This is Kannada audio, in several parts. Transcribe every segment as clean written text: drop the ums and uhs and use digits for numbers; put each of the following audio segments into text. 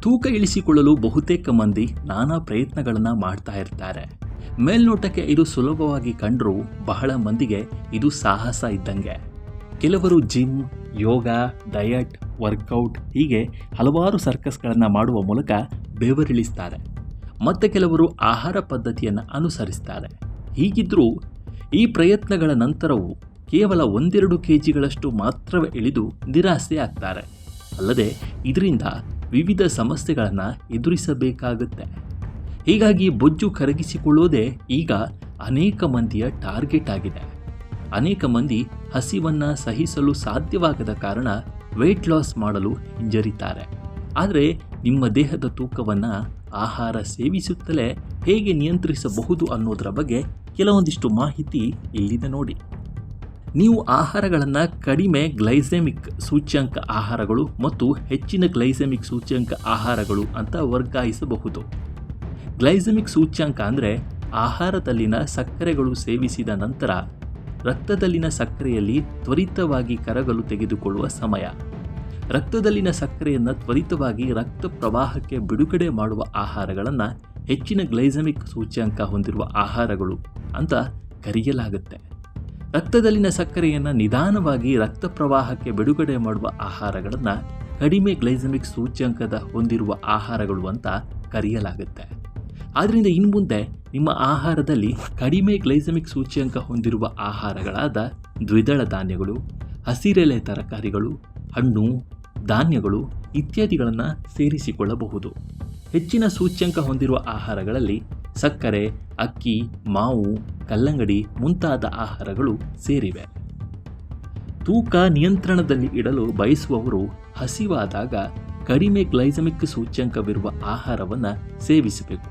ತೂಕ ಇಳಿಸಿಕೊಳ್ಳಲು ಬಹುತೇಕ ಮಂದಿ ನಾನಾ ಪ್ರಯತ್ನಗಳನ್ನು ಮಾಡ್ತಾ ಇರ್ತಾರೆ. ಮೇಲ್ನೋಟಕ್ಕೆ ಇದು ಸುಲಭವಾಗಿ ಕಂಡರೂ ಬಹಳ ಮಂದಿಗೆ ಇದು ಸಾಹಸ ಇದ್ದಂಗೆ. ಕೆಲವರು ಜಿಮ್, ಯೋಗ, ಡಯಟ್, ವರ್ಕೌಟ್ ಹೀಗೆ ಹಲವಾರು ಸರ್ಕಸ್ಗಳನ್ನು ಮಾಡುವ ಮೂಲಕ ಬೆವರಿಳಿಸ್ತಾರೆ. ಮತ್ತು ಕೆಲವರು ಆಹಾರ ಪದ್ಧತಿಯನ್ನು ಅನುಸರಿಸ್ತಾರೆ. ಹೀಗಿದ್ದರೂ ಈ ಪ್ರಯತ್ನಗಳ ನಂತರವೂ ಕೇವಲ 1-2 kgಗಳಷ್ಟು ಮಾತ್ರವೇ ಇಳಿದು ನಿರಾಸೆ ಆಗ್ತಾರೆ. ಅಲ್ಲದೆ ಇದರಿಂದ ವಿವಿಧ ಸಮಸ್ಯೆಗಳನ್ನು ಎದುರಿಸಬೇಕಾಗುತ್ತೆ. ಹೀಗಾಗಿ ಬೊಜ್ಜು ಕರಗಿಸಿಕೊಳ್ಳುವುದೇ ಈಗ ಅನೇಕ ಮಂದಿಯ ಟಾರ್ಗೆಟ್ ಆಗಿದೆ. ಅನೇಕ ಮಂದಿ ಹಸಿವನ್ನು ಸಹಿಸಲು ಸಾಧ್ಯವಾಗದ ಕಾರಣ ವೆಯ್ಟ್ ಲಾಸ್ ಮಾಡಲು ಹಿಂಜರಿತಾರೆ. ಆದರೆ ನಿಮ್ಮ ದೇಹದ ತೂಕವನ್ನು ಆಹಾರ ಸೇವಿಸುತ್ತಲೇ ಹೇಗೆ ನಿಯಂತ್ರಿಸಬಹುದು ಅನ್ನೋದರ ಬಗ್ಗೆ ಕೆಲವೊಂದಿಷ್ಟು ಮಾಹಿತಿ ಇಲ್ಲಿದೆ ನೋಡಿ. ನೀವು ಆಹಾರಗಳನ್ನು ಕಡಿಮೆ ಗ್ಲೈಸೆಮಿಕ್ ಸೂಚ್ಯಂಕ ಆಹಾರಗಳು ಮತ್ತು ಹೆಚ್ಚಿನ ಗ್ಲೈಸೆಮಿಕ್ ಸೂಚ್ಯಂಕ ಆಹಾರಗಳು ಅಂತ ವರ್ಗಾಯಿಸಬಹುದು. ಗ್ಲೈಸೆಮಿಕ್ ಸೂಚ್ಯಂಕ ಅಂದರೆ ಆಹಾರದಲ್ಲಿನ ಸಕ್ಕರೆಗಳು ಸೇವಿಸಿದ ನಂತರ ರಕ್ತದಲ್ಲಿನ ಸಕ್ಕರೆಯಲ್ಲಿ ತ್ವರಿತವಾಗಿ ಕರಗಲು ತೆಗೆದುಕೊಳ್ಳುವ ಸಮಯ. ರಕ್ತದಲ್ಲಿನ ಸಕ್ಕರೆಯನ್ನು ತ್ವರಿತವಾಗಿ ರಕ್ತ ಪ್ರವಾಹಕ್ಕೆ ಬಿಡುಗಡೆ ಮಾಡುವ ಆಹಾರಗಳನ್ನು ಹೆಚ್ಚಿನ ಗ್ಲೈಸೆಮಿಕ್ ಸೂಚ್ಯಂಕ ಹೊಂದಿರುವ ಆಹಾರಗಳು ಅಂತ ಕರೆಯಲಾಗುತ್ತೆ. ರಕ್ತದಲ್ಲಿನ ಸಕ್ಕರೆಯನ್ನು ನಿಧಾನವಾಗಿ ರಕ್ತ ಪ್ರವಾಹಕ್ಕೆ ಬಿಡುಗಡೆ ಮಾಡುವ ಆಹಾರಗಳನ್ನು ಕಡಿಮೆ ಗ್ಲೈಸೆಮಿಕ್ ಸೂಚ್ಯಂಕದ ಹೊಂದಿರುವ ಆಹಾರಗಳು ಅಂತ ಕರೆಯಲಾಗುತ್ತೆ. ಆದ್ದರಿಂದ ಇನ್ನು ಮುಂದೆ ನಿಮ್ಮ ಆಹಾರದಲ್ಲಿ ಕಡಿಮೆ ಗ್ಲೈಸೆಮಿಕ್ ಸೂಚ್ಯಂಕ ಹೊಂದಿರುವ ಆಹಾರಗಳಾದ ದ್ವಿದಳ ಧಾನ್ಯಗಳು, ಹಸಿರೆಲೆ ತರಕಾರಿಗಳು, ಹಣ್ಣು, ಧಾನ್ಯಗಳು ಇತ್ಯಾದಿಗಳನ್ನು ಸೇರಿಸಿಕೊಳ್ಳಬಹುದು. ಹೆಚ್ಚಿನ ಸೂಚ್ಯಂಕ ಹೊಂದಿರುವ ಆಹಾರಗಳಲ್ಲಿ ಸಕ್ಕರೆ, ಅಕ್ಕಿ, ಮಾವು, ಕಲ್ಲಂಗಡಿ ಮುಂತಾದ ಆಹಾರಗಳು ಸೇರಿವೆ. ತೂಕ ನಿಯಂತ್ರಣದಲ್ಲಿ ಇಡಲು ಬಯಸುವವರು ಹಸಿವಾದಾಗ ಕಡಿಮೆ ಗ್ಲೈಸೆಮಿಕ್ ಸೂಚ್ಯಂಕವಿರುವ ಆಹಾರವನ್ನು ಸೇವಿಸಬೇಕು.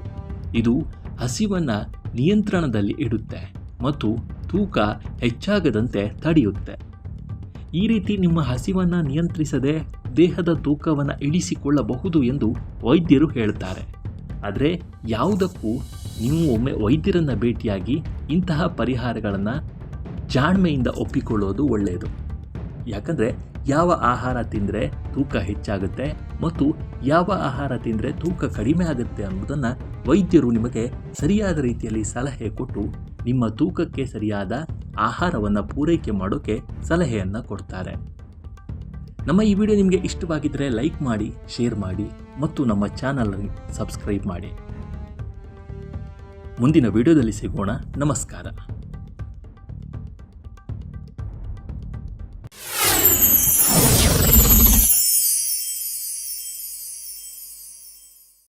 ಇದು ಹಸಿವನ್ನು ನಿಯಂತ್ರಣದಲ್ಲಿ ಇಡುತ್ತೆ ಮತ್ತು ತೂಕ ಹೆಚ್ಚಾಗದಂತೆ ತಡೆಯುತ್ತೆ. ಈ ರೀತಿ ನಿಮ್ಮ ಹಸಿವನ್ನು ನಿಯಂತ್ರಿಸದೆ ದೇಹದ ತೂಕವನ್ನು ಇಳಿಸಿಕೊಳ್ಳಬಹುದು ಎಂದು ವೈದ್ಯರು ಹೇಳ್ತಾರೆ. ಆದರೆ ಯಾವುದಕ್ಕೂ ನೀವು ಒಮ್ಮೆ ವೈದ್ಯರನ್ನು ಭೇಟಿಯಾಗಿ ಇಂತಹ ಪರಿಹಾರಗಳನ್ನು ಜಾಣ್ಮೆಯಿಂದ ಒಪ್ಪಿಕೊಳ್ಳೋದು ಒಳ್ಳೆಯದು. ಯಾಕಂದರೆ ಯಾವ ಆಹಾರ ತಿಂದರೆ ತೂಕ ಹೆಚ್ಚಾಗುತ್ತೆ ಮತ್ತು ಯಾವ ಆಹಾರ ತಿಂದರೆ ತೂಕ ಕಡಿಮೆ ಆಗುತ್ತೆ ಅನ್ನೋದನ್ನು ವೈದ್ಯರು ನಿಮಗೆ ಸರಿಯಾದ ರೀತಿಯಲ್ಲಿ ಸಲಹೆ ಕೊಟ್ಟು ನಿಮ್ಮ ತೂಕಕ್ಕೆ ಸರಿಯಾದ ಆಹಾರವನ್ನು ಪೂರೈಕೆ ಮಾಡೋಕ್ಕೆ ಸಲಹೆಯನ್ನು ಕೊಡ್ತಾರೆ. ನಮ್ಮ ಈ ವಿಡಿಯೋ ನಿಮಗೆ ಇಷ್ಟವಾಗಿದ್ದರೆ ಲೈಕ್ ಮಾಡಿ, ಶೇರ್ ಮಾಡಿ ಮತ್ತು ನಮ್ಮ ಚಾನಲ್ಗೆ ಸಬ್ಸ್ಕ್ರೈಬ್ ಮಾಡಿ. ಮುಂದಿನ ವಿಡಿಯೋದಲ್ಲಿ ಸಿಗೋಣ. ನಮಸ್ಕಾರ.